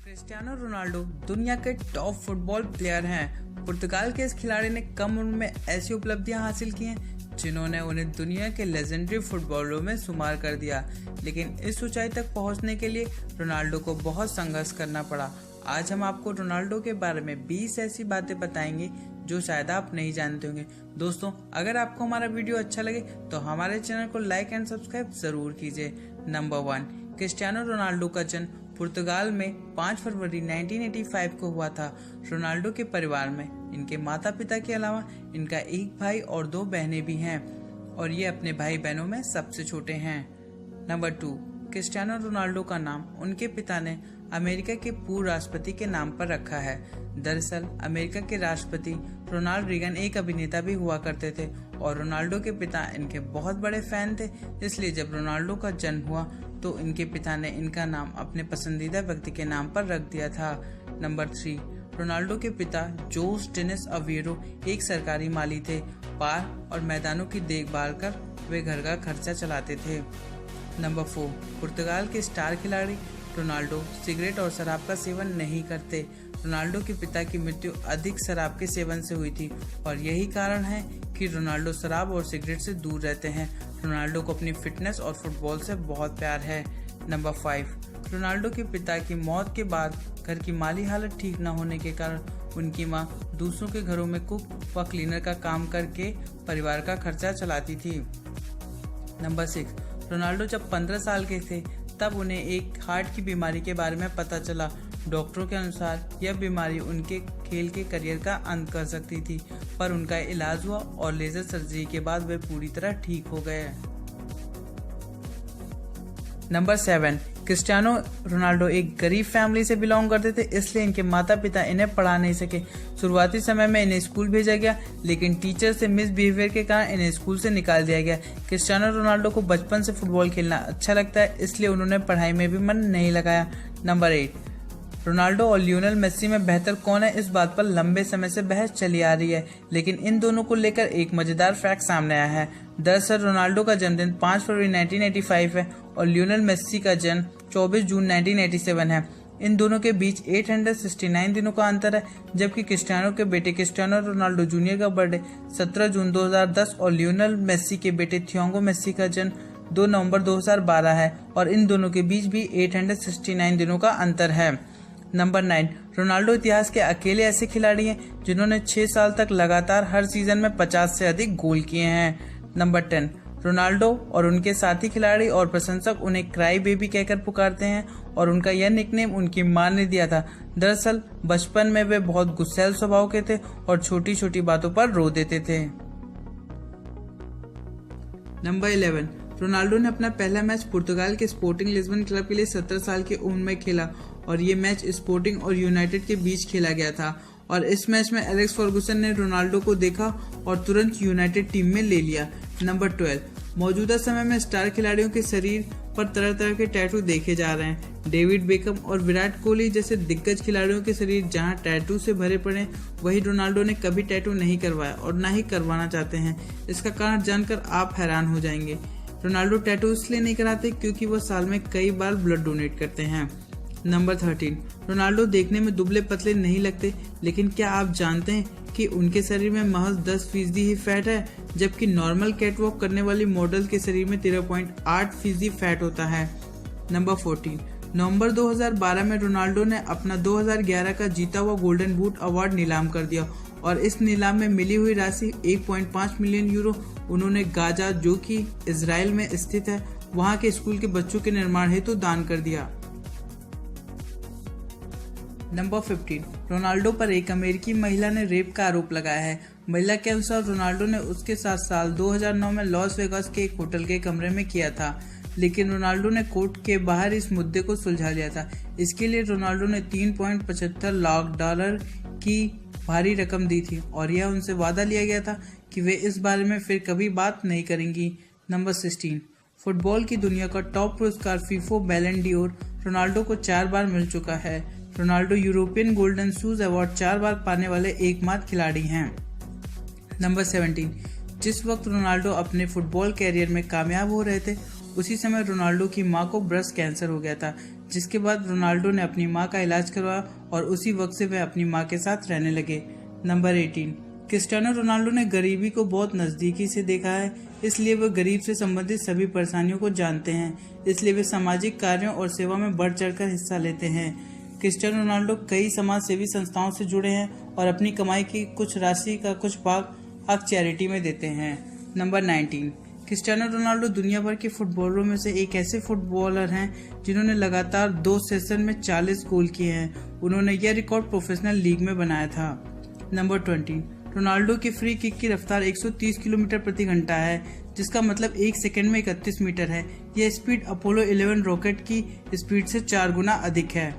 Cristiano Ronaldo दुनिया के top football player हैं। पुर्तगाल के इस खिलाड़ी ने कम उम्र में ऐसी उपलब्धियां हासिल की हैं जिन्होंने उन्हें दुनिया के लेजेंडरी फुटबॉलरों में शुमार कर दिया। लेकिन इस ऊंचाई तक पहुंचने के लिए रोनाल्डो को बहुत संघर्ष करना पड़ा। आज हम आपको रोनाल्डो के बारे में 20 ऐसी बातें बताएंगे जो शायद आप नहीं जानते होंगे। दोस्तों, अगर आपको हमारा वीडियो अच्छा लगे तो हमारे चैनल को लाइक एंड सब्सक्राइब जरूर कीजिए। नंबर 1, क्रिस्टियानो रोनाल्डो का जन्म पुर्तगाल में 5 फरवरी 1985 को हुआ था। रोनाल्डो के परिवार में इनके माता पिता के अलावा इनका एक भाई और 2 बहनें भी हैं और ये अपने भाई बहनों में सबसे छोटे हैं। नंबर 2, क्रिस्टियानो रोनाल्डो का नाम उनके पिता ने अमेरिका के पूर्व राष्ट्रपति के नाम पर रखा है। दरअसल अमेरिका के राष्ट्रपति रोनाल्ड रीगन एक अभिनेता भी हुआ करते थे और रोनाल्डो के पिता इनके बहुत बड़े फैन थे। इसलिए जब रोनाल्डो का जन्म हुआ तो इनके पिता ने इनका नाम अपने पसंदीदा व्यक्ति के नाम पर रख दिया था। नंबर 3, रोनाल्डो के पिता जोस डेनिस अवेरो एक सरकारी माली थे। पार्क और मैदानों की देखभाल कर वे घर का खर्चा चलाते थे। नंबर 4, पुर्तगाल के स्टार खिलाड़ी रोनाल्डो सिगरेट और शराब का सेवन नहीं करते। रोनाल्डो के पिता की मृत्यु अधिक शराब के सेवन से हुई थी और यही कारण है कि रोनाल्डो शराब और सिगरेट से दूर रहते हैं। रोनाल्डो को अपनी फिटनेस और फुटबॉल से बहुत प्यार है। नंबर 5, रोनाल्डो के पिता की मौत के बाद घर की माली हालत ठीक न होने के कारण उनकी मां दूसरों के घरों में कुक व क्लीनर का काम करके परिवार का खर्चा चलाती थी। नंबर 6, रोनाल्डो जब 15 साल के थे तब उन्हें एक हार्ट की बीमारी के बारे में पता चला। डॉक्टरों के अनुसार यह बीमारी उनके खेल के करियर का अंत कर सकती थी, पर उनका इलाज हुआ और लेजर सर्जरी के बाद वे पूरी तरह ठीक हो गए। नंबर 7, क्रिस्टियानो रोनाल्डो एक गरीब फैमिली से बिलोंग करते थे, इसलिए इनके माता पिता इन्हें पढ़ा नहीं सके। शुरुआती समय में इन्हें स्कूल भेजा गया, लेकिन टीचर से मिसबिहेवियर के कारण इन्हें स्कूल से निकाल दिया गया। क्रिस्टियानो रोनाल्डो को बचपन से फुटबॉल खेलना अच्छा लगता है, इसलिए उन्होंने पढ़ाई में भी मन नहीं लगाया। नंबर 8, रोनाल्डो और लियोनेल मेसी में बेहतर कौन है, इस बात पर लंबे समय से बहस चली आ रही है, लेकिन इन दोनों को लेकर एक मजेदार फैक्ट सामने आया है। दरअसल रोनाल्डो का जन्मदिन 5 फरवरी 1985 है और लियोनेल मेसी का जन्म 24 जून 1987 है। इन दोनों के बीच 869 दिनों का अंतर है, जबकि क्रिस्टियानो के बेटे क्रिस्टियानो रोनाल्डो जूनियर का बर्थडे 17 जून 2010 और लियोनेल मेसी के बेटे थियागो मेसी का जन्म 2 नवंबर 2012 है और इन दोनों के बीच भी 869 दिनों का अंतर है। नंबर 9, रोनाल्डो इतिहास के अकेले ऐसे खिलाड़ी हैं जिन्होंने 6 साल तक लगातार हर सीजन में 50 से अधिक गोल किए हैं। नंबर 10, रोनाल्डो और उनके साथी खिलाड़ी और प्रशंसक उन्हें क्राई बेबी कहकर पुकारते हैं और उनका यह निकनेम उनकी मां ने दिया था। दरअसल बचपन में वे बहुत गुस्सैल स्वभाव के थे और छोटी छोटी बातों पर रो देते थे। नंबर 11, रोनाल्डो ने अपना पहला मैच पुर्तगाल के स्पोर्टिंग लिस्बन क्लब के लिए 17 साल की उम्र में खेला और ये मैच स्पोर्टिंग और यूनाइटेड के बीच खेला गया था और इस मैच में एलेक्स फर्गुसन ने रोनाल्डो को देखा और तुरंत यूनाइटेड टीम में ले लिया। नंबर 12, मौजूदा समय में स्टार खिलाड़ियों के शरीर पर तरह तरह के टैटू देखे जा रहे हैं। डेविड बेकम और विराट कोहली जैसे दिग्गज खिलाड़ियों के शरीर जहां टैटू से भरे पड़े, वही रोनाल्डो ने कभी टैटू नहीं करवाया और ना ही करवाना चाहते हैं। इसका कारण जानकर आप हैरान हो जाएंगे। रोनाल्डो टैटू इसलिए नहीं कराते क्योंकि वो साल में कई बार ब्लड डोनेट करते हैं। नंबर 13, रोनाल्डो देखने में दुबले पतले नहीं लगते, लेकिन क्या आप जानते हैं कि उनके शरीर में महज 10% ही फैट है, जबकि नॉर्मल कैटवॉक करने वाली मॉडल के शरीर में 13.8% फैट होता है। नंबर 14, नवंबर 2012 में रोनाल्डो ने अपना 2011 का जीता हुआ गोल्डन बूट अवार्ड नीलाम कर दिया और इस नीलाम में मिली हुई राशि 1.5 मिलियन यूरो उन्होंने गाजा, जो कि इजराइल में स्थित है, वहां के स्कूल के बच्चों के निर्माण हेतु दान कर दिया। नंबर 15, रोनाल्डो पर एक अमेरिकी महिला ने रेप का आरोप लगाया है। महिला के अनुसार रोनाल्डो ने उसके साथ साल 2009 में लॉस वेगास के एक होटल के कमरे में किया था, लेकिन रोनाल्डो ने कोर्ट के बाहर इस मुद्दे को सुलझा लिया था। इसके लिए रोनाल्डो ने $3.75 लाख की भारी रकम दी थी और यह उनसे वादा लिया गया था कि वे इस बारे में फिर कभी बात नहीं करेंगी। नंबर 16, फुटबॉल की दुनिया का टॉप पुरस्कार फीफा बैलन डी'ओर रोनाल्डो को 4 बार मिल चुका है। Ronaldo European golden shoes award 4 बार पाने वाले एकमात्र खिलाड़ी हैं। नंबर 17, जिस वक्त रोनाल्डो अपने फुटबॉल कैरियर में कामयाब हो रहे थे, उसी समय रोनाल्डो की मां को ब्रेस्ट कैंसर हो गया था, जिसके बाद रोनाल्डो ने अपनी मां का इलाज करवाया और उसी वक्त से वह अपनी मां के साथ रहने लगे। नंबर 18, क्रिस्टियानो रोनाल्डो ने गरीबी को बहुत नज़दीकी से देखा है, इसलिए वे गरीब से संबंधित सभी परेशानियों को जानते हैं। इसलिए वे सामाजिक कार्यों और सेवा में बढ़ चढ़कर हिस्सा लेते हैं। क्रिस्टियानो रोनाल्डो कई समाज सेवी संस्थाओं से जुड़े हैं और अपनी कमाई की कुछ राशि का कुछ भाग चैरिटी में देते हैं। नंबर 19, क्रिस्टियानो रोनाल्डो दुनिया भर के फुटबॉलरों में से एक ऐसे फुटबॉलर हैं जिन्होंने लगातार 2 सेशन में 40 गोल किए हैं। उन्होंने यह रिकॉर्ड प्रोफेशनल लीग में बनाया था। नंबर 20, रोनाल्डो की फ्री किक की रफ्तार 130 किलोमीटर प्रति घंटा है, जिसका मतलब 1 सेकंड में 31 मीटर है। यह स्पीड अपोलो 11 रॉकेट की स्पीड से 4 गुना अधिक है।